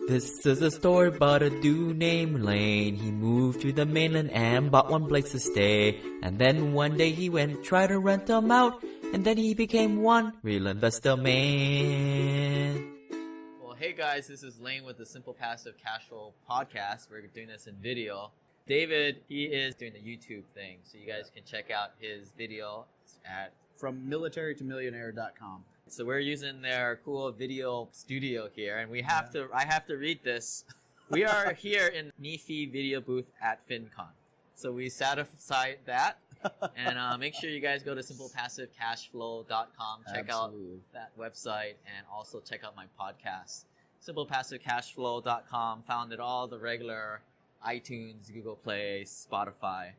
This is a story about a dude named Lane. He moved to the mainland and bought one place to stay. And then one day he went and tried to rent them out. And then he became one real investor man. Well, hey guys, this is Lane with the Simple Passive Cash Flow podcast. We're doing this in video. David, he is doing the YouTube thing. So you guys can check out his video at from militarytomillionaire.com. So we're using their cool video studio here, and I have to read this. We are here in Nephi video booth at FinCon. So we set aside that, and make sure you guys go to simplepassivecashflow.com, check out that website, and also check out my podcast. Simplepassivecashflow.com, found at all the regular iTunes, Google Play, Spotify.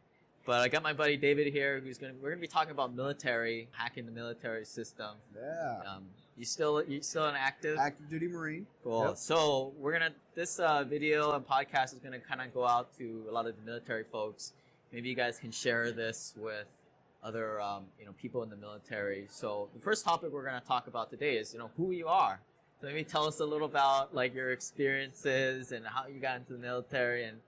But I got my buddy David here, we're gonna be talking about military, hacking the military system. Yeah. You still an active duty Marine. Cool. Yep. So this video and podcast is gonna kind of go out to a lot of the military folks. Maybe you guys can share this with other people in the military. So the first topic we're gonna talk about today is who you are. So maybe tell us a little about your experiences and how you got into the military, and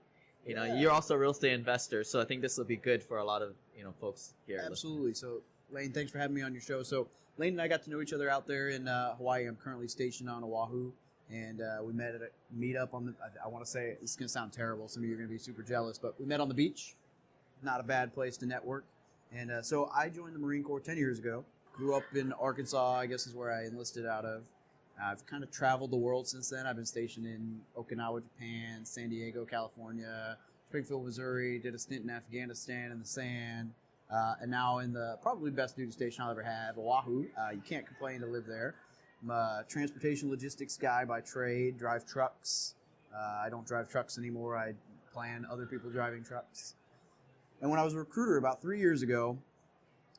you're also a real estate investor, so I think this will be good for a lot of folks here. Absolutely. So Lane, thanks for having me on your show. So Lane and I got to know each other out there in Hawaii. I'm currently stationed on Oahu, and we met at a meetup on the. I want to say this is gonna sound terrible. Some of you are gonna be super jealous, but we met on the beach. Not a bad place to network. And so I joined the Marine Corps 10 years ago. Grew up in Arkansas, I guess is where I enlisted out of. I've kind of traveled the world since then. I've been stationed in Okinawa, Japan, San Diego, California, Springfield, Missouri, did a stint in Afghanistan in the sand, and now in the probably best duty station I'll ever have, Oahu. You can't complain to live there. I'm a transportation logistics guy by trade, drive trucks. I don't drive trucks anymore. I plan other people driving trucks. And when I was a recruiter about 3 years ago,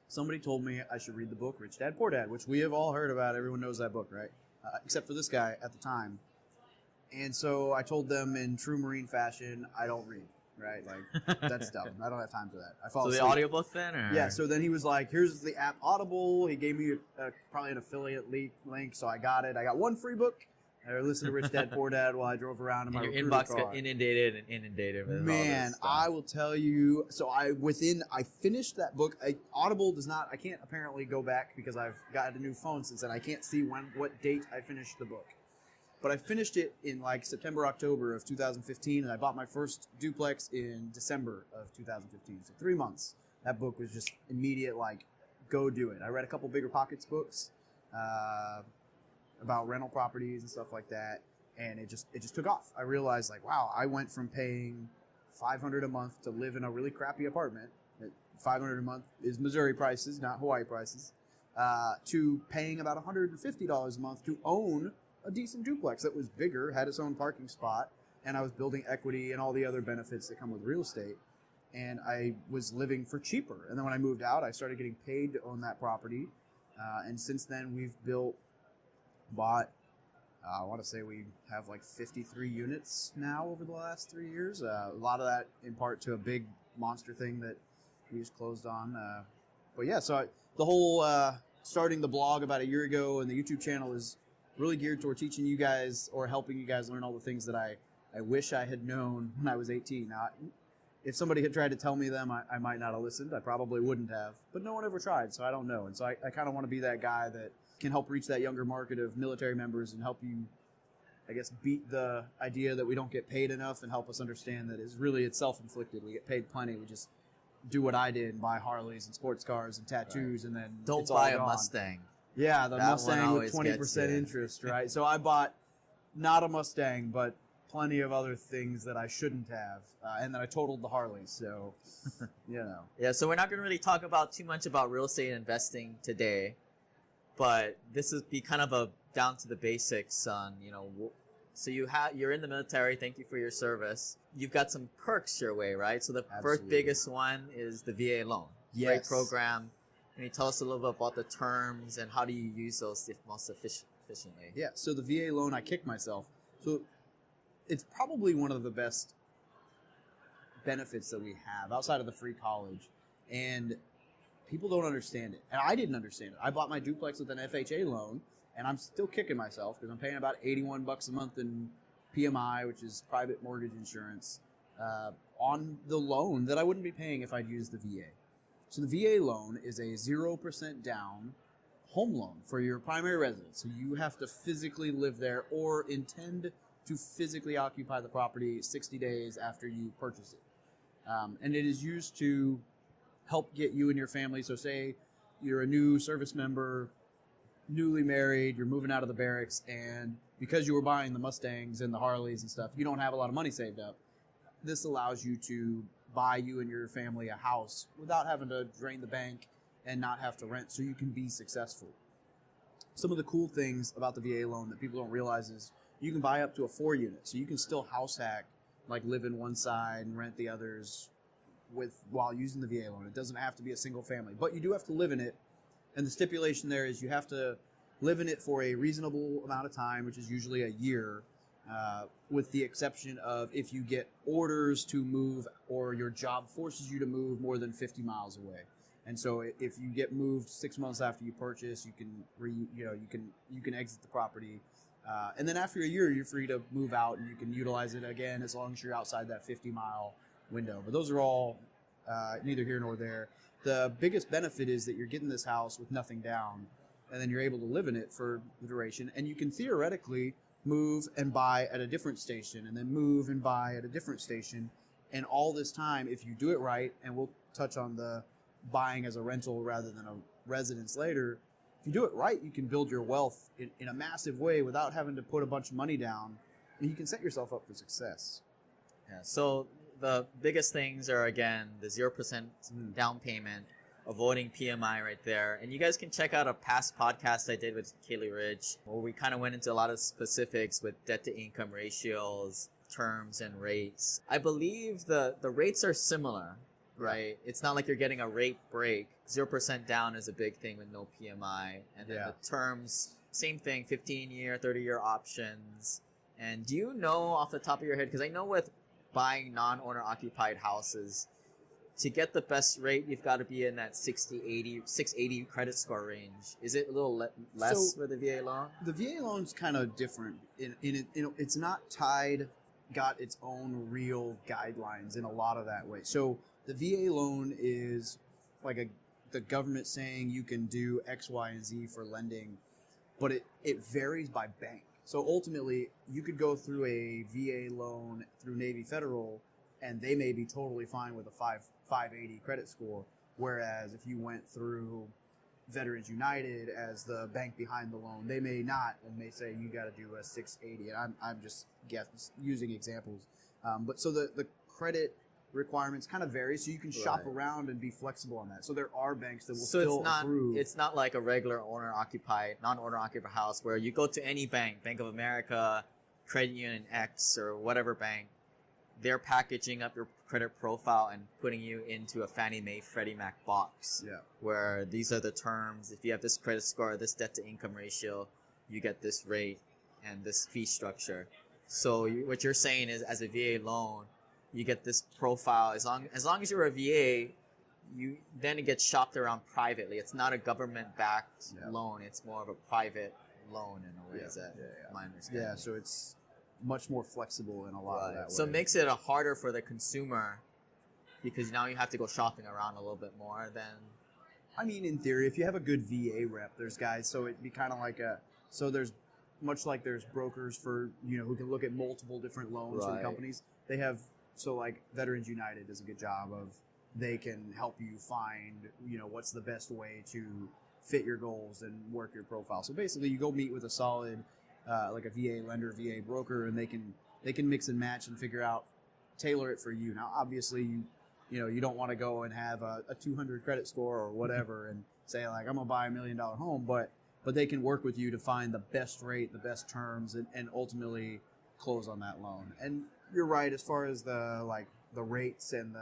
somebody told me I should read the book Rich Dad, Poor Dad, which we have all heard about. Everyone knows that book, right? Except for this guy at the time. And so I told them in true Marine fashion, I don't read, right? Like, that's dumb. I don't have time for that. I fall asleep. So the audiobook then? Or? Yeah, so then he was like, here's the app Audible. He gave me probably an affiliate link, so I got it. I got one free book. I listened to Rich Dad, Poor Dad while I drove around in my your recruiter inbox car. got inundated with Man, all this stuff. I will tell you. So I finished that book. Audible does not. I can't apparently go back because I've got a new phone since then. I can't see what date I finished the book. But I finished it in September, October of 2015, and I bought my first duplex in December of 2015. So 3 months. That book was just immediate. Go do it. I read a couple Bigger Pockets books. About rental properties and stuff like that, and it just took off. I realized wow, I went from paying $500 a month to live in a really crappy apartment. $500 a month is Missouri prices, not Hawaii prices, to paying about $150 a month to own a decent duplex that was bigger, had its own parking spot, and I was building equity and all the other benefits that come with real estate. And I was living for cheaper. And then when I moved out, I started getting paid to own that property, and since then we've bought, I want to say we have 53 units now over the last 3 years. A lot of that in part to a big monster thing that we just closed on. But yeah, so the whole starting the blog about a year ago and the YouTube channel is really geared toward teaching you guys or helping you guys learn all the things that I wish I had known when I was 18. Now, if somebody had tried to tell me them, I might not have listened. I probably wouldn't have. But no one ever tried, so I don't know. And so I kind of want to be that guy that can help reach that younger market of military members and help you, I guess, beat the idea that we don't get paid enough and help us understand that it's self-inflicted. We get paid plenty. We just do what I did and buy Harleys and sports cars and tattoos, right. And then don't it's buy all a gone. Mustang. Yeah, the that Mustang with 20% interest, right? So I bought not a Mustang, but plenty of other things that I shouldn't have, and then I totaled the Harley. So, Yeah, so we're not going to really talk about too much about real estate investing today. But this is be kind of a down to the basics on, so you're in the military. Thank you for your service. You've got some perks your way, right? So the first biggest one is the VA loan. Yes. Great program. Can you tell us a little bit about the terms and how do you use those most efficiently? Yeah, so the VA loan, I kicked myself. So it's probably one of the best benefits that we have outside of the free college. And people don't understand it. And I didn't understand it. I bought my duplex with an FHA loan, and I'm still kicking myself because I'm paying about $81 a month in PMI, which is private mortgage insurance, on the loan that I wouldn't be paying if I'd used the VA. So the VA loan is a 0% down home loan for your primary residence. So you have to physically live there or intend to physically occupy the property 60 days after you purchase it. And it is used to help get you and your family. So say you're a new service member, newly married, you're moving out of the barracks, and because you were buying the Mustangs and the Harleys and stuff, you don't have a lot of money saved up. This allows you to buy you and your family a house without having to drain the bank and not have to rent, so you can be successful. Some of the cool things about the VA loan that people don't realize is you can buy up to a 4-unit, so you can still house hack, like live in one side and rent the others while using the VA loan. It doesn't have to be a single family, but you do have to live in it. And the stipulation there is you have to live in it for a reasonable amount of time, which is usually a year, with the exception of if you get orders to move or your job forces you to move more than 50 miles away. And so if you get moved 6 months after you purchase, you can exit the property. And then after a year, you're free to move out and you can utilize it again as long as you're outside that 50-mile window. But those are all neither here nor there. The biggest benefit is that you're getting this house with nothing down, and then you're able to live in it for the duration. And you can theoretically move and buy at a different station, and then move and buy at a different station. And all this time, if you do it right, and we'll touch on the buying as a rental rather than a residence later, if you do it right, you can build your wealth in a massive way without having to put a bunch of money down, and you can set yourself up for success. Yeah. So the biggest things are, again, the 0% down payment, avoiding PMI right there. And you guys can check out a past podcast I did with Kaylee Ridge, where we kind of went into a lot of specifics with debt to income ratios, terms, and rates. I believe the rates are similar, right? It's not like you're getting a rate break. 0% down is a big thing with no PMI. And then the terms, same thing, 15-year, 30-year options. And do you know off the top of your head, because I know with buying non-owner occupied houses, to get the best rate, you've got to be in that 680 credit score range. Is it a little less for the VA loan? The VA loan's kind of different. It's not got its own real guidelines in a lot of that way. So the VA loan is like the government saying you can do X, Y, and Z for lending, but it varies by bank. So ultimately, you could go through a VA loan through Navy Federal, and they may be totally fine with a 580 credit score. Whereas if you went through Veterans United as the bank behind the loan, they may not, and may say you got to do a 680. And I'm just using examples. But so the credit requirements kind of vary, so you can shop around and be flexible on that. So there are banks that will still approve. It's not like a regular non-owner occupied house where you go to any bank, Bank of America, Credit Union X, or whatever bank, they're packaging up your credit profile and putting you into a Fannie Mae, Freddie Mac box. Yeah. Where these are the terms. If you have this credit score, this debt to income ratio, you get this rate and this fee structure. So what you're saying is, as a VA loan, you get this profile. As long as you're a VA, then it gets shopped around privately. It's not a government-backed loan. It's more of a private loan in a way. Is that my understanding? Yeah, so it's much more flexible in a lot of that way. So it makes it harder for the consumer because now you have to go shopping around a little bit more than... I mean, in theory, if you have a good VA rep, there's guys, so it'd be kind of like there's much like there's brokers for, who can look at multiple different loans from companies. They have, so like Veterans United does a good job of, they can help you find, what's the best way to fit your goals and work your profile. So basically you go meet with a solid, like a VA lender, VA broker, and they can mix and match and figure out, tailor it for you. Now, obviously, you don't want to go and have a 200 credit score or whatever and say like, I'm gonna buy $1 million home, but they can work with you to find the best rate, the best terms, and ultimately close on that loan. And you're right, as far as the rates and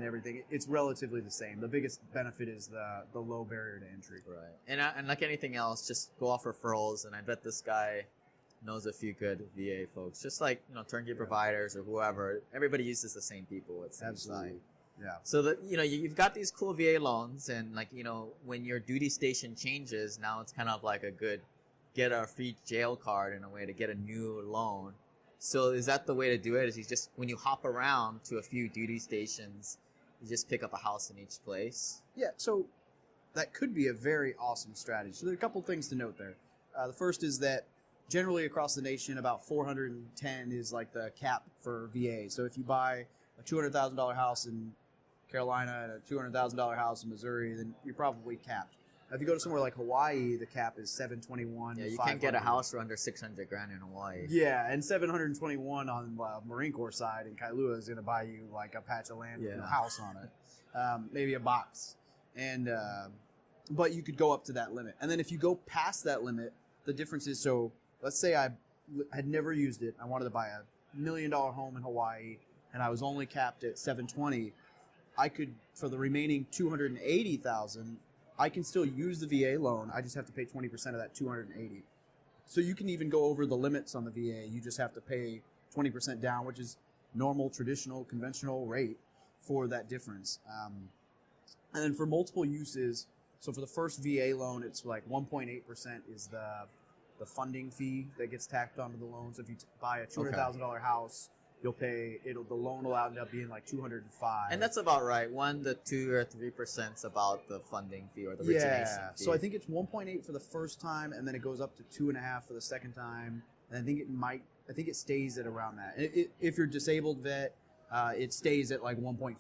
everything, it's relatively the same. The biggest benefit is the low barrier to entry. Right. And like anything else, just go off referrals, and I bet this guy knows a few good VA folks. Just like, turnkey providers or whoever. Everybody uses the same people, it seems. Absolutely. Like. Yeah. So you've got these cool VA loans, and when your duty station changes, now it's kind of like a good get a free jail card in a way to get a new loan. So is that the way to do it? Is you just, when you hop around to a few duty stations, you just pick up a house in each place? Yeah, so that could be a very awesome strategy. So there are a couple things to note there. The first is that generally across the nation, about 410 is like the cap for VA. So if you buy a $200,000 house in Carolina and a $200,000 house in Missouri, then you're probably capped. If you go to somewhere like Hawaii, the cap is 721. Yeah, you can't get a house for under 600 grand in Hawaii. Yeah, and 721 on Marine Corps side in Kailua is going to buy you like a patch of land with a house on it, maybe a box. And but you could go up to that limit. And then if you go past that limit, the difference is, so let's say I had never used it. I wanted to buy a $1 million home in Hawaii, and I was only capped at 720. I could, for the remaining 280,000, I can still use the VA loan. I just have to pay 20% of that 280. So you can even go over the limits on the VA. You just have to pay 20% down, which is normal, traditional, conventional rate for that difference. And then for multiple uses, so for the first VA loan, it's like 1.8% is the funding fee that gets tacked onto the loan. So if you buy a $200,000 house, you'll pay, the loan will end up being like $205. And that's about right. 1 to 2 or 3% is about the funding fee or the origination fee. So I think it's 1.8 for the first time, and then it goes up to 2.5 for the second time. And I think it stays at around that. If you're disabled vet, it stays at like 1.5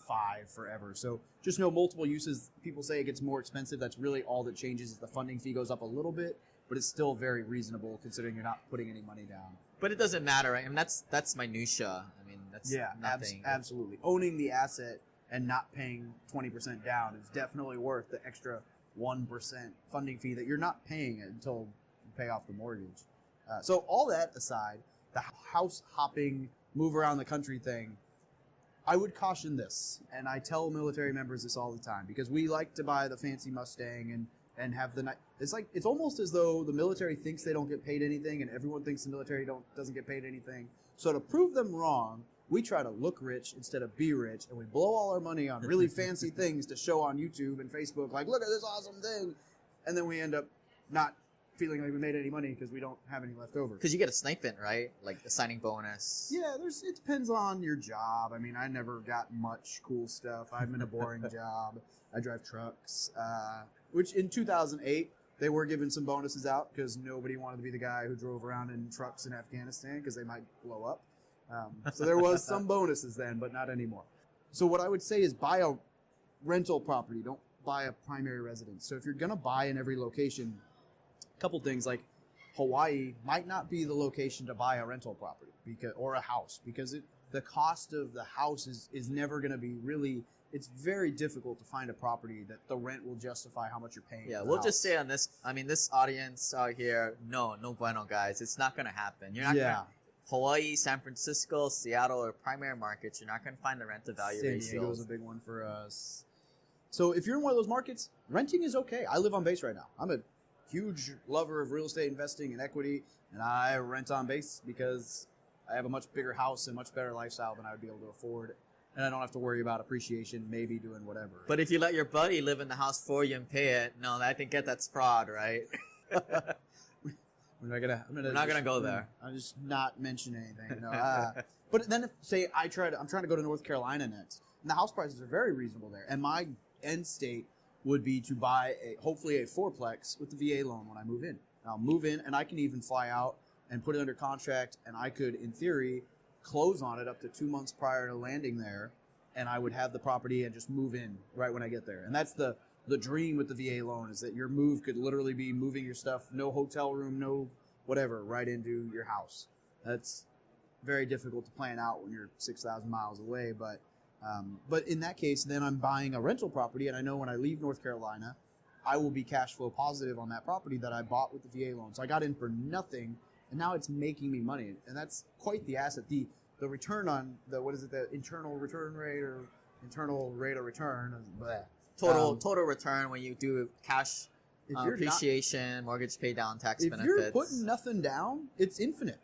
forever. So just know multiple uses. People say it gets more expensive. That's really all that changes is the funding fee goes up a little bit, but it's still very reasonable considering you're not putting any money down. But it doesn't matter, right? I mean, that's minutia. I mean, that's nothing. Absolutely. Owning the asset and not paying 20% down is definitely worth the extra 1% funding fee that you're not paying until you pay off the mortgage. So all that aside, the house hopping, move around the country thing, I would caution this, and I tell military members this all the time, because we like to buy the fancy Mustang and have the night. It's almost as though the military thinks they don't get paid anything, and everyone thinks the military doesn't get paid anything. So to prove them wrong, we try to look rich instead of be rich, and we blow all our money on really fancy things to show on YouTube and Facebook, like, look at this awesome thing, and then we end up not feeling like we made any money because we don't have any left over. Because you get a stipend, right? Like a signing bonus. Yeah, it depends on your job. I mean, I never got much cool stuff. I'm in a boring job. I drive trucks, which in 2008, they were giving some bonuses out because nobody wanted to be the guy who drove around in trucks in Afghanistan because they might blow up. So there was some bonuses then, but not anymore. So what I would say is buy a rental property. Don't buy a primary residence. So if you're going to buy in every location, a couple things like Hawaii might not be the location to buy a rental property or a house because the cost of the house is never going to be really. It's very difficult to find a property that the rent will justify how much you're paying. Yeah, we'll just say on this, I mean, this audience out here, no bueno, guys. It's not going to happen. You're not going to, Hawaii, San Francisco, Seattle, or primary markets, you're not going to find the rent to value ratio. San Diego is a big one for us. So if you're in one of those markets, renting is okay. I live on base right now. I'm a huge lover of real estate investing and equity, and I rent on base because I have a much bigger house and much better lifestyle than I would be able to afford. And I don't have to worry about appreciation, maybe doing whatever. But if you let your buddy live in the house for you and pay it, no, I think that's fraud, right? We're not gonna go there. I'll just not mention anything. No. But then, if say I'm trying to go to North Carolina next, and the house prices are very reasonable there, and my end state would be to buy hopefully a fourplex with the VA loan when I move in. And I'll move in, and I can even fly out and put it under contract, and I could, in theory, close on it up to 2 months prior to landing there, and I would have the property and just move in right when I get there. And that's the dream with the VA loan, is that your move could literally be moving your stuff, no hotel room, no whatever, right into your house. That's very difficult to plan out when you're 6,000 miles away, but in that case, then I'm buying a rental property, and I know when I leave North Carolina, I will be cash flow positive on that property that I bought with the VA loan. So I got in for nothing, and now it's making me money, and that's quite the asset. The return on the internal return rate or internal rate of return, total return when you do cash appreciation, mortgage pay down, tax benefits. If you're putting nothing down, it's infinite.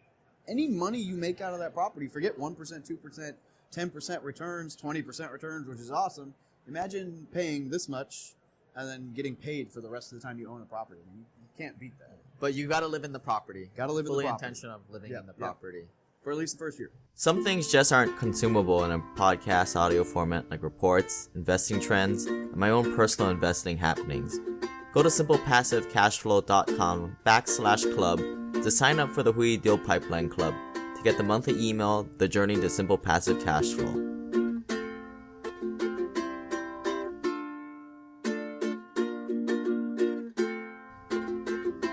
Any money you make out of that property, forget 1%, 2%, 10% returns, 20% returns, which is awesome. Imagine paying this much and then getting paid for the rest of the time you own a property. I mean, you can't beat that. But you got to live in the property. Got to live in the property. Full intention of living in the property. for at least the first year. Some things just aren't consumable in a podcast audio format, like reports, investing trends, and my own personal investing happenings. Go to simplepassivecashflow.com/club to sign up for the Hui Deal Pipeline Club to get the monthly email, The Journey to Simple Passive Cash Flow.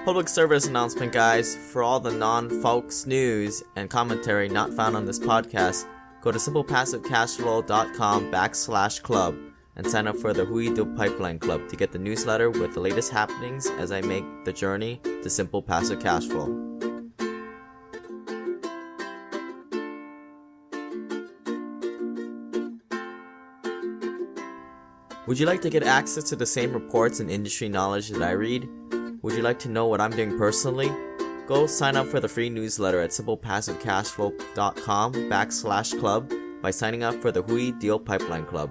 Public service announcement, guys. For all the non-Fox news and commentary not found on this podcast, go to simplepassivecashflow.com/club and sign up for the Hui Deal Pipeline Club to get the newsletter with the latest happenings as I make the journey to simple passive cash flow. Would you like to get access to the same reports and industry knowledge that I read? Would you like to know what I'm doing personally? Go sign up for the free newsletter at simplepassivecashflow.com/club by signing up for the Hui Deal Pipeline Club.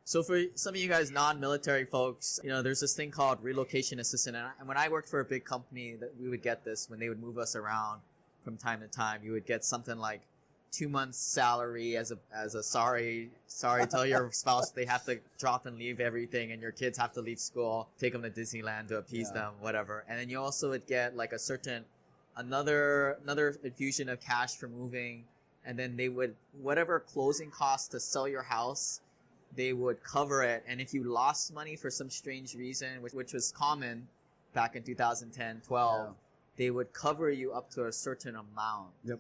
So for some of you guys non-military folks, there's this thing called relocation assistant. And when I worked for a big company, that we would get this when they would move us around from time to time. You would get something like 2 months salary as a sorry, tell your spouse they have to drop and leave everything, and your kids have to leave school, take them to Disneyland to appease them, whatever. And then you also would get like another infusion of cash for moving, and then they would, whatever closing costs to sell your house, they would cover it. And if you lost money for some strange reason, which was common back in 2010, 12, they would cover you up to a certain amount. Yep.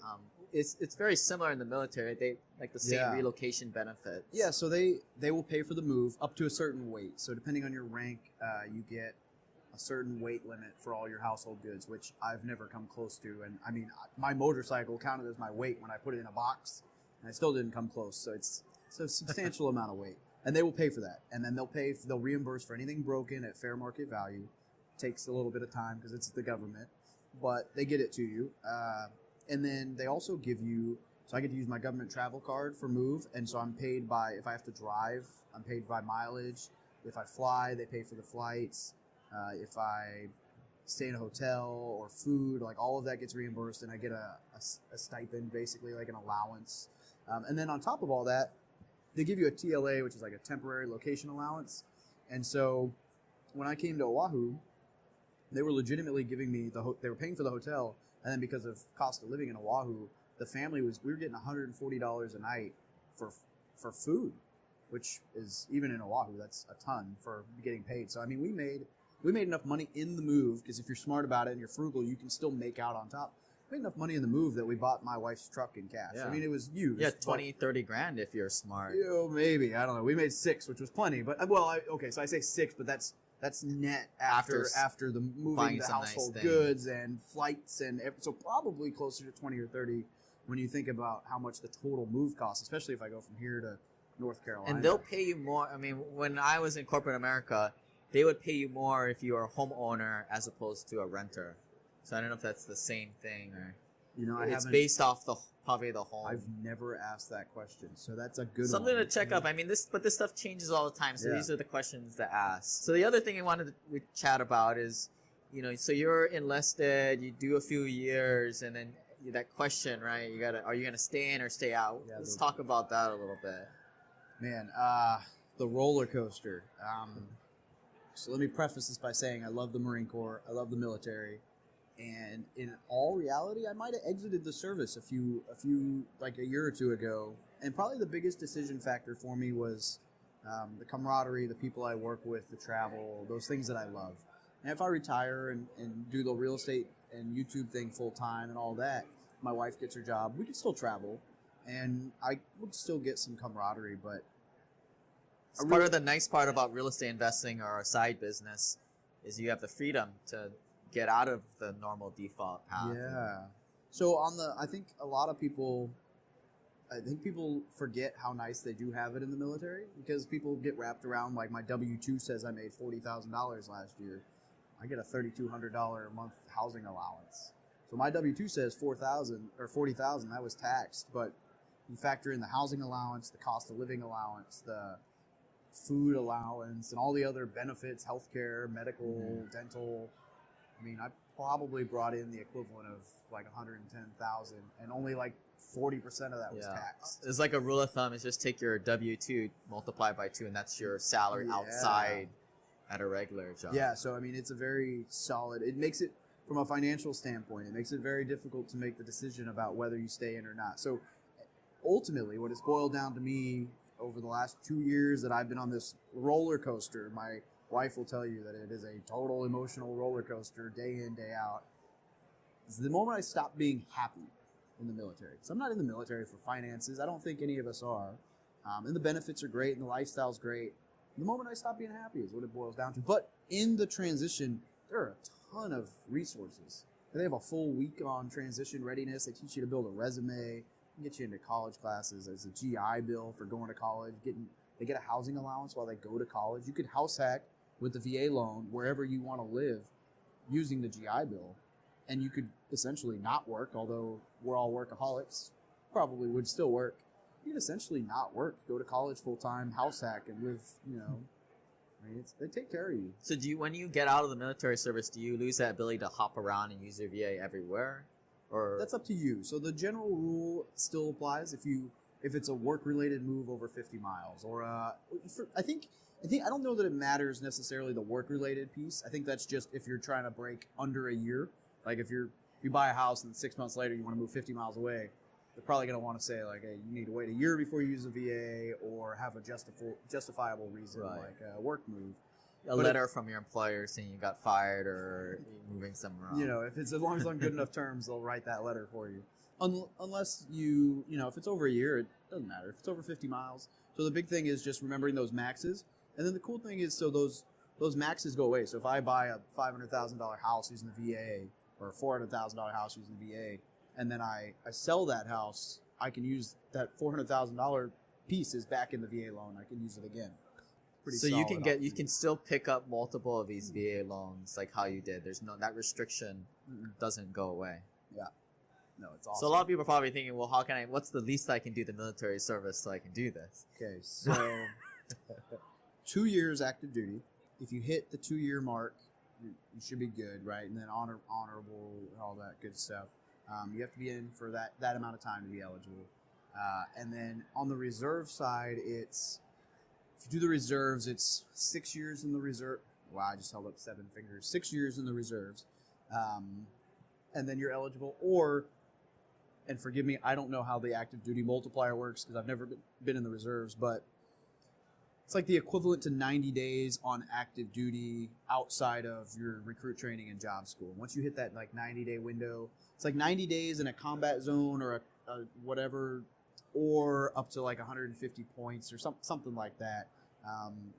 It's very similar in the military. They like the same relocation benefits. Yeah, so they will pay for the move up to a certain weight. So depending on your rank, you get a certain weight limit for all your household goods, which I've never come close to. And I mean, my motorcycle counted as my weight when I put it in a box, and I still didn't come close. So it's a substantial amount of weight. And they will pay for that. And then they'll reimburse for anything broken at fair market value. Takes a little bit of time because it's the government, but they get it to you. And then they also give you, so I get to use my government travel card for move. And so I'm paid by, if I have to drive, I'm paid by mileage. If I fly, they pay for the flights. If I stay in a hotel or food, like all of that gets reimbursed, and I get a stipend, basically like an allowance. And then on top of all that, they give you a TLA, which is like a temporary location allowance. And so when I came to Oahu, they were legitimately giving me they were paying for the hotel. And then because of cost of living in Oahu, the family we were getting $140 a night for food, which is, even in Oahu, that's a ton for getting paid. So I mean, we made enough money in the move, because if you're smart about it and you're frugal, you can still make out on top. We made enough money in the move that we bought my wife's truck in cash. Yeah. I mean, it was used. Yeah, 20, 30 grand if you're smart. Maybe. I don't know. We made $6, which was plenty. But, so I say 6, but that's That's net After after the moving buying the some nice household things. goods and flights so probably closer to 20 or 30 when you think about how much the total move costs, especially if I go from here to North Carolina. And they'll pay you more. I mean, when I was in corporate America, they would pay you more if you were a homeowner as opposed to a renter. So I don't know if that's the same thing or it's based off probably the home. I've never asked that question, so that's a good Something one. to check up. I mean, this stuff changes all the time, so Yeah. these are the questions to ask. So the other thing I wanted to chat about is, so you're enlisted, you do a few years, and then that question, right? Are you gonna stay in or stay out? Yeah, Let's talk about that a little bit. Man, the roller coaster. So let me preface this by saying I love the Marine Corps, I love the military, and in all reality, I might have exited the service a year or two ago. And probably the biggest decision factor for me was the camaraderie, the people I work with, the travel, those things that I love. And if I retire and do the real estate and YouTube thing full time and all that, my wife gets her job, we could still travel, and I would still get some camaraderie. But part of the nice part about real estate investing or a side business is you have the freedom to get out of the normal default path. Yeah. So I think a lot of people, forget how nice they do have it in the military, because people get wrapped around, like, my W-2 says I made $40,000 last year. I get a $3,200 a month housing allowance. So my W-2 says $4,000 or $40,000. That was taxed, but you factor in the housing allowance, the cost of living allowance, the food allowance, and all the other benefits, healthcare, medical, dental. I mean, I probably brought in the equivalent of like $110,000, and only like 40% of that was taxed. It's like a rule of thumb is just take your W-2, multiply by 2, and that's your salary outside at a regular job. Yeah, so I mean, it's a very solid. It makes it, from a financial standpoint, it makes it very difficult to make the decision about whether you stay in or not. So ultimately, what it's boiled down to me over the last 2 years that I've been on this roller coaster, my wife will tell you that it is a total emotional roller coaster, day in, day out. It's the moment I stopped being happy in the military. So I'm not in the military for finances. I don't think any of us are. And the benefits are great and the lifestyle's great. The moment I stop being happy is what it boils down to. But in the transition, there are a ton of resources. They have a full week on transition readiness. They teach you to build a resume, get you into college classes. There's a GI Bill for going to college. They get a housing allowance while they go to college. You could house hack with the VA loan wherever you want to live using the GI Bill. And you could essentially not work, although we're all workaholics, probably would still work. You could essentially not work, go to college full-time, house hack, and live, I mean, they take care of you. So when you get out of the military service, do you lose that ability to hop around and use your VA everywhere? Or that's up to you. So the general rule still applies if it's a work-related move over 50 miles, or I don't know that it matters necessarily the work-related piece. I think that's just if you're trying to break under a year. Like if you buy a house and 6 months later you want to move 50 miles away, they're probably going to want to say, like, hey, you need to wait a year before you use a VA, or have a justifiable reason, like a work move. A letter from your employer saying you got fired or moving somewhere else. If it's, as long as it's on good enough terms, they'll write that letter for you. Unless if it's over a year, it doesn't matter. If it's over 50 miles. So the big thing is just remembering those maxes. And then the cool thing is, so those maxes go away. So if I buy a $500,000 house using the VA, or a $400,000 house using the VA, and then I sell that house, I can use that $400,000 pieces back in the VA loan. I can use it again. So you can still pick up multiple of these VA loans like how you did. There's that restriction doesn't go away. Yeah. No, it's awesome. So a lot of people are probably thinking, well, what's the least I can do the military service so I can do this? Okay, so 2 years active duty. If you hit the 2-year mark, you should be good, right? And then honorable, all that good stuff. You have to be in for that amount of time to be eligible. And then on the reserve side, if you do the reserves, it's 6 years in the reserve. Wow, I just held up 7 fingers. 6 years in the reserves. And then you're eligible. And forgive me, I don't know how the active duty multiplier works because I've never been in the reserves, but it's like the equivalent to 90 days on active duty outside of your recruit training and job school. Once you hit that 90-day window, it's like 90 days in a combat zone or a whatever, or up to 150 points or something like that.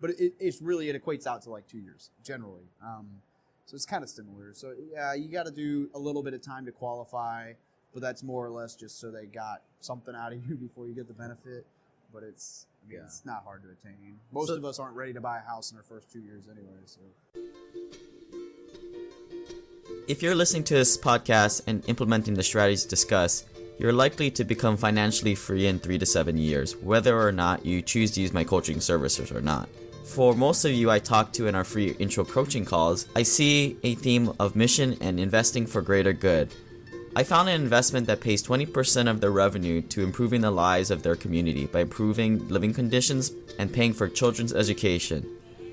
But it's really, it equates out to like 2 years generally. So it's kind of similar. So yeah, you got to do a little bit of time to qualify, but that's more or less just so they got something out of you before you get the benefit. But it's not hard to attain. Most of us aren't ready to buy a house in our first 2 years anyway. So if you're listening to this podcast and implementing the strategies discussed, you're likely to become financially free in 3 to 7 years, whether or not you choose to use my coaching services or not. For most of you I talk to in our free intro coaching calls, I see a theme of mission and investing for greater good. I found an investment that pays 20% of their revenue to improving the lives of their community by improving living conditions and paying for children's education.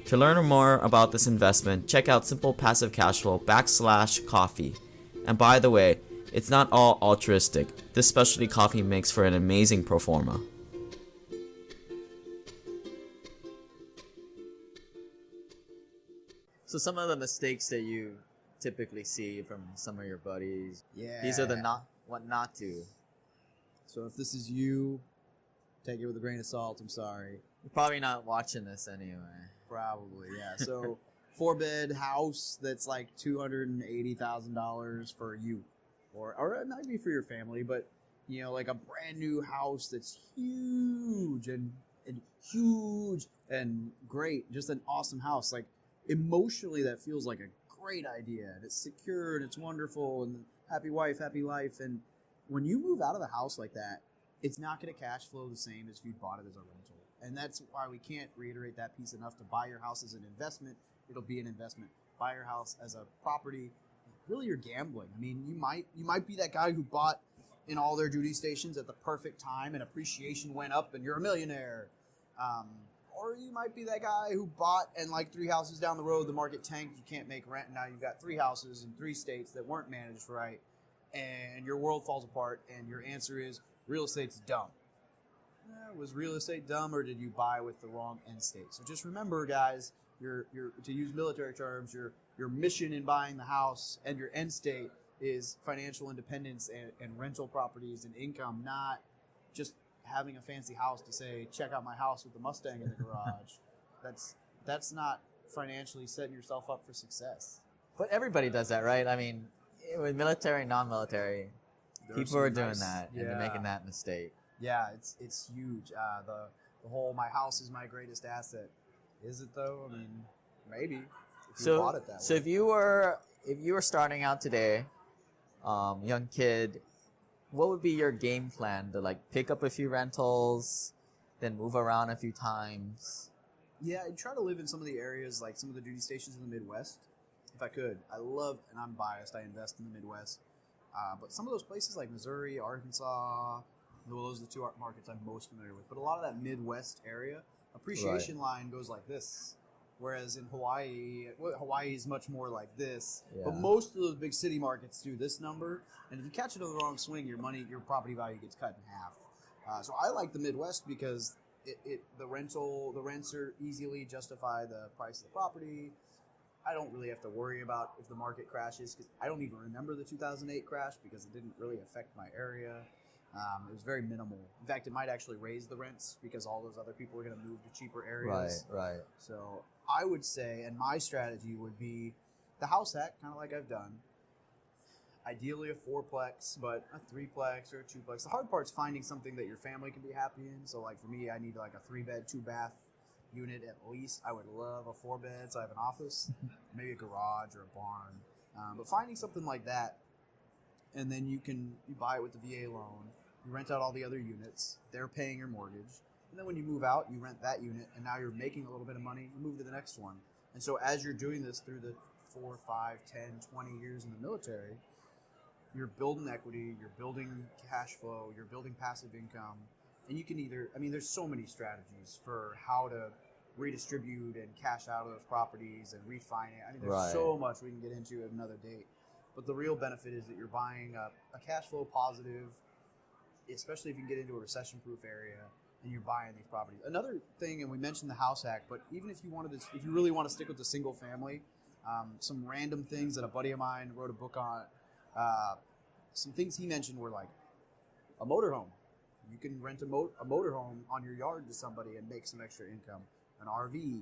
To learn more about this investment, check out Simple Passive Cashflow /coffee. And by the way, it's not all altruistic. This specialty coffee makes for an amazing pro forma. So some of the mistakes that you typically see from some of your buddies, these are the what not to. So if this is you, take it with a grain of salt. I'm sorry. You're probably not watching this anyway. Probably, yeah. So 4-bed house that's like $280,000 for you, or it might be for your family, but you know, like a brand new house that's huge and huge and great, just an awesome house. Like emotionally, that feels like a great idea. And it's secure and it's wonderful and happy wife, happy life. And when you move out of the house like that, it's not going to cash flow the same as if you bought it as a rental. And that's why we can't reiterate that piece enough. To buy your house as an investment, it'll be an investment. Buy your house as a property, really you're gambling. I mean, you might be that guy who bought in all their duty stations at the perfect time and appreciation went up and you're a millionaire. Or you might be that guy who bought and like 3 houses down the road, the market tanked, you can't make rent, and now you've got 3 houses in 3 states that weren't managed right, and your world falls apart, and your answer is real estate's dumb. Was real estate dumb, or did you buy with the wrong end state? So just remember, guys, your to use military terms, your mission in buying the house and your end state is financial independence and rental properties and income, not just having a fancy house to say, check out my house with the Mustang in the garage. That's not financially setting yourself up for success. But everybody does that, right? I mean, with military, non-military, people are doing that and they're making that mistake. Yeah, it's huge. The whole "my house is my greatest asset." Is it though? I mean, maybe. If you bought it that way. So if you were starting out today, young kid, what would be your game plan to like pick up a few rentals, then move around a few times? Yeah, I'd try to live in some of the areas, like some of the duty stations in the Midwest, if I could. I love, and I'm biased, I invest in the Midwest. But some of those places like Missouri, Arkansas, those are the 2 markets I'm most familiar with. But a lot of that Midwest area, appreciation line goes like this. Whereas in Hawaii is much more like this. Yeah. But most of those big city markets do this number. And if you catch it on the wrong swing, your property value gets cut in half. So I like the Midwest because the rents are easily justify the price of the property. I don't really have to worry about if the market crashes because I don't even remember the 2008 crash because it didn't really affect my area. It was very minimal. In fact, it might actually raise the rents because all those other people are going to move to cheaper areas. Right. So I would say, and my strategy would be the house hack, kind of like I've done. Ideally a 4-plex, but a 3-plex or a 2-plex. The hard part's finding something that your family can be happy in. So like for me, I need like a 3-bed, 2-bath unit at least. I would love a 4-bed, so I have an office, maybe a garage or a barn. But finding something like that, and then you buy it with the VA loan. You rent out all the other units. They're paying your mortgage. And then when you move out, you rent that unit, and now you're making a little bit of money. You move to the next one. And so as you're doing this through the 4, 5, 10, 20 years in the military, you're building equity, you're building cash flow, you're building passive income. And you can there's so many strategies for how to redistribute and cash out of those properties and refinance. There's so much we can get into at another date. But the real benefit is that you're buying a cash flow positive, especially if you can get into a recession-proof area and you're buying these properties. Another thing, and we mentioned the house hack, but even if you really want to stick with the single family, some random things that a buddy of mine wrote a book on, some things he mentioned were like a motorhome. You can rent a motorhome on your yard to somebody and make some extra income. an RV.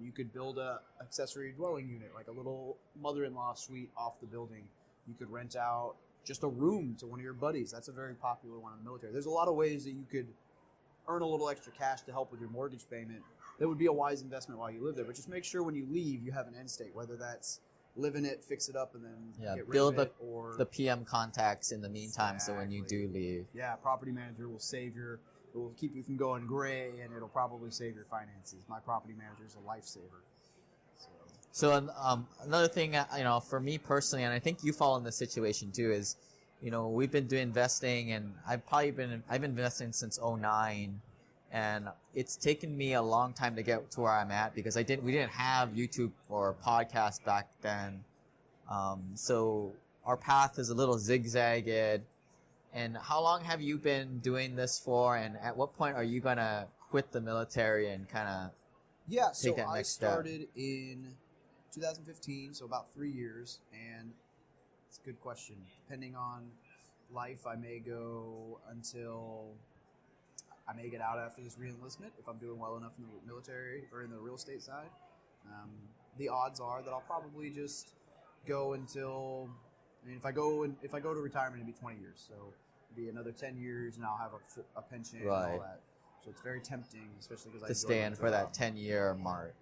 You could build a accessory dwelling unit, like a little mother-in-law suite off the building. You could rent out just a room to one of your buddies. That's a very popular one in the military. There's a lot of ways that you could earn a little extra cash to help with your mortgage payment. That would be a wise investment while you live there. But just make sure when you leave, you have an end state, whether that's live in it, fix it up, and then get rid build of it, or the PM contacts in the meantime. So when you do leave, property manager will it will keep you from going gray, and it'll probably save your finances. My property manager is a lifesaver. So another thing, for me personally, and I think you fall in this situation too, is, we've been doing investing, and I've been investing since 2009, and it's taken me a long time to get to where I'm at because we didn't have YouTube or podcast back then. So our path is a little zigzagged. And how long have you been doing this for? And at what point are you gonna quit the military and kind of take that next step? I started in 2015, so about 3 years, and it's a good question. Depending on life, I may go until I may get out after this re-enlistment if I'm doing well enough in the military or in the real estate side. The odds are that I'll probably just go until, if I go to retirement, it'd be 20 years. So it'd be another 10 years, and I'll have a pension and all that. So it's very tempting, especially because to stay in for that 10-year mark.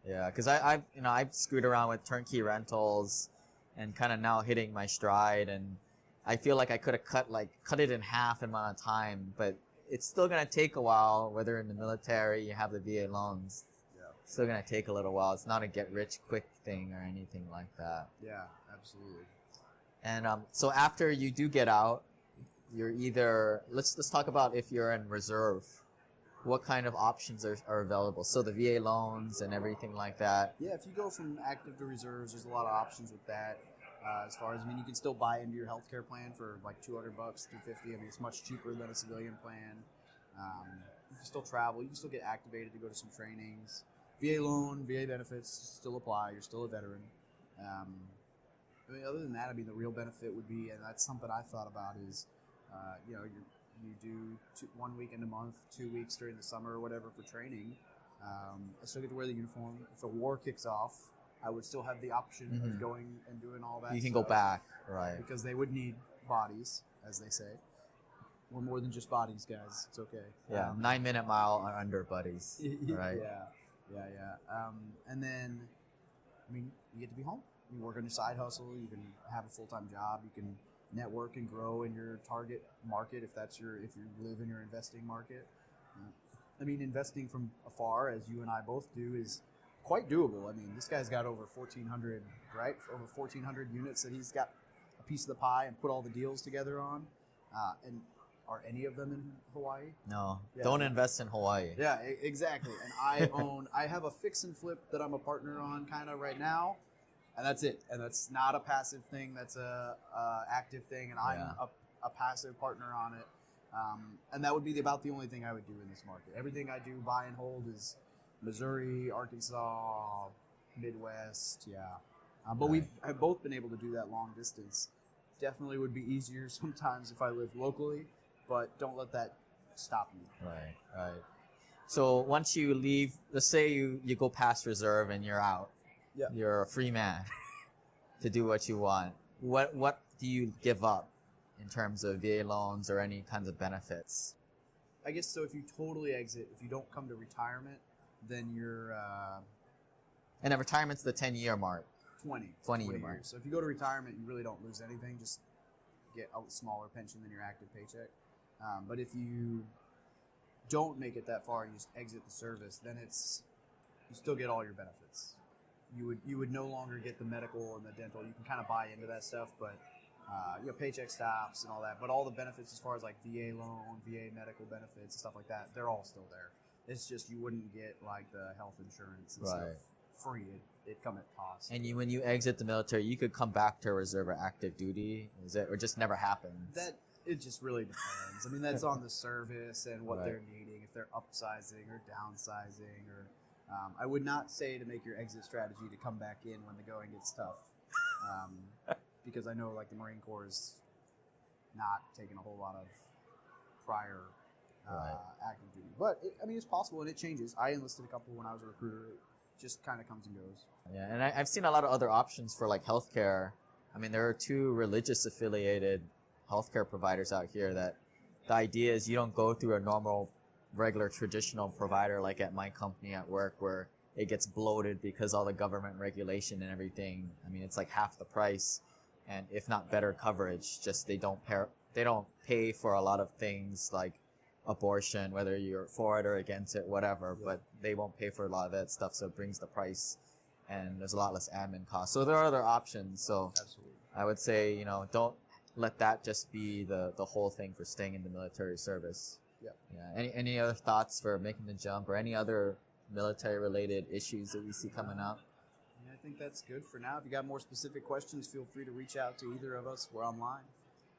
Yeah, because I've screwed around with turnkey rentals, and kind of now hitting my stride, and I feel like I could have cut it in half the amount of time, but it's still gonna take a while. Whether in the military, you have the VA loans. It's still gonna take a little while. It's not a get rich quick thing or anything like that. Yeah, absolutely. And so after you do get out, you're either let's talk about if you're in reserve. What kind of options are available? So the VA loans and everything like that. Yeah, if you go from active to reserves, there's a lot of options with that. As far as, you can still buy into your healthcare plan for like $200, $250. It's much cheaper than a civilian plan. You can still travel. You can still get activated to go to some trainings. VA loan, VA benefits still apply. You're still a veteran. Other than that, the real benefit would be, and that's something I thought about, is, you do 1 weekend a month, 2 weeks during the summer or whatever for training. I still get to wear the uniform. If the war kicks off, I would still have the option of going and doing all that. You can go back, right? Because they would need bodies, as they say. We're more than just bodies, guys. It's okay. Yeah, 9-minute mile or under, buddies. Right? Yeah. And then, you get to be home. You work on your side hustle. You can have a full-time job. You can network and grow in your target market if you live in your investing market. Investing from afar, as you and I both do, is quite doable. This guy's got over 1,400, right? Over 1,400 units that he's got a piece of the pie and put all the deals together on. And are any of them in Hawaii? No, don't invest in Hawaii. Yeah, exactly. And I have a fix and flip that I'm a partner on kind of right now. And that's it. And that's not a passive thing. That's a active thing. And I'm a passive partner on it. And that would be about the only thing I would do in this market. Everything I do, buy and hold, is Missouri, Arkansas, Midwest. But we have both been able to do that long distance. Definitely would be easier sometimes if I lived locally, but don't let that stop me. Right. So once you leave, let's say you go past reserve and you're out. Yeah. You're a free man to do what you want. What do you give up in terms of VA loans or any kinds of benefits? I guess so. If you totally exit, if you don't come to retirement, then you're... and then retirement's the 10-year mark. 20 year mark. So if you go to retirement, you really don't lose anything. Just get a smaller pension than your active paycheck. But if you don't make it that far and you just exit the service, then you still get all your benefits. You would no longer get the medical and the dental. You can kind of buy into that stuff, but paycheck stops and all that. But all the benefits as far as like VA loan, VA medical benefits and stuff like that, they're all still there. It's just you wouldn't get like the health insurance and stuff free. It'd come at cost. And when you exit the military, you could come back to reserve or active duty, or just never happens? It just really depends. That's on the service and what they're needing, if they're upsizing or downsizing, or I would not say to make your exit strategy to come back in when the going gets tough, because I know like the Marine Corps is not taking a whole lot of prior active duty. But it's possible, and it changes. I enlisted a couple when I was a recruiter. It just kind of comes and goes. Yeah, and I've seen a lot of other options for like healthcare. I mean, there are 2 religious affiliated healthcare providers out here that the idea is you don't go through a normal, regular, traditional provider like at my company at work where it gets bloated because all the government regulation and everything. I mean, it's like half the price, and if not better coverage. Just they don't pay for a lot of things like abortion, whether you're for it or against it, whatever. But they won't pay for a lot of that stuff, so it brings the price, and there's a lot less admin costs. So there are other options. So Absolutely. I would say, don't let that just be the whole thing for staying in the military service. Yeah. Any other thoughts for making the jump, or any other military related issues that you see coming up? Yeah, I think that's good for now. If you got more specific questions, feel free to reach out to either of us. We're online.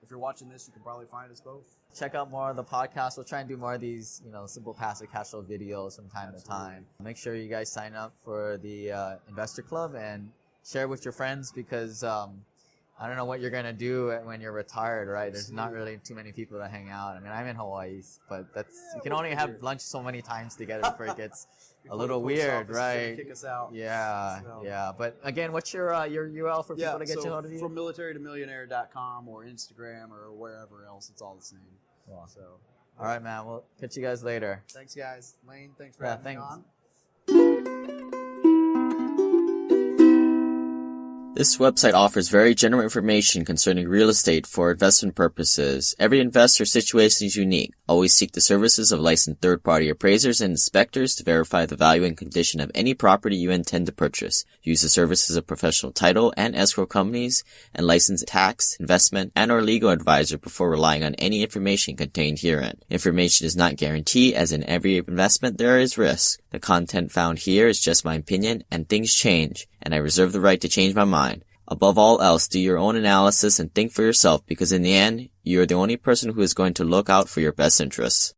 If you're watching this, you can probably find us both. Check out more of the podcast. We'll try and do more of these, simple passive cash flow videos from time to time. Make sure you guys sign up for the Investor Club and share with your friends, because I don't know what you're going to do when you're retired, right? There's not really too many people that hang out. I mean, I'm in Hawaii, but you can only have lunch so many times together before it gets a little weird, right? Kick us out. Yeah, yeah. But again, what's your URL for people to get you hold of you? From military2millionaire.com or Instagram or wherever else, it's all the same. Cool. So, all right, man. We'll catch you guys later. Thanks, guys. Lane, thanks for having me on. This website offers very general information concerning real estate for investment purposes. Every investor's situation is unique. Always seek the services of licensed third-party appraisers and inspectors to verify the value and condition of any property you intend to purchase. Use the services of professional title and escrow companies and licensed tax, investment, and or legal advisor before relying on any information contained herein. Information is not guaranteed, as in every investment there is risk. The content found here is just my opinion, and things change, and I reserve the right to change my mind. Above all else, do your own analysis and think for yourself, because in the end, you are the only person who is going to look out for your best interests.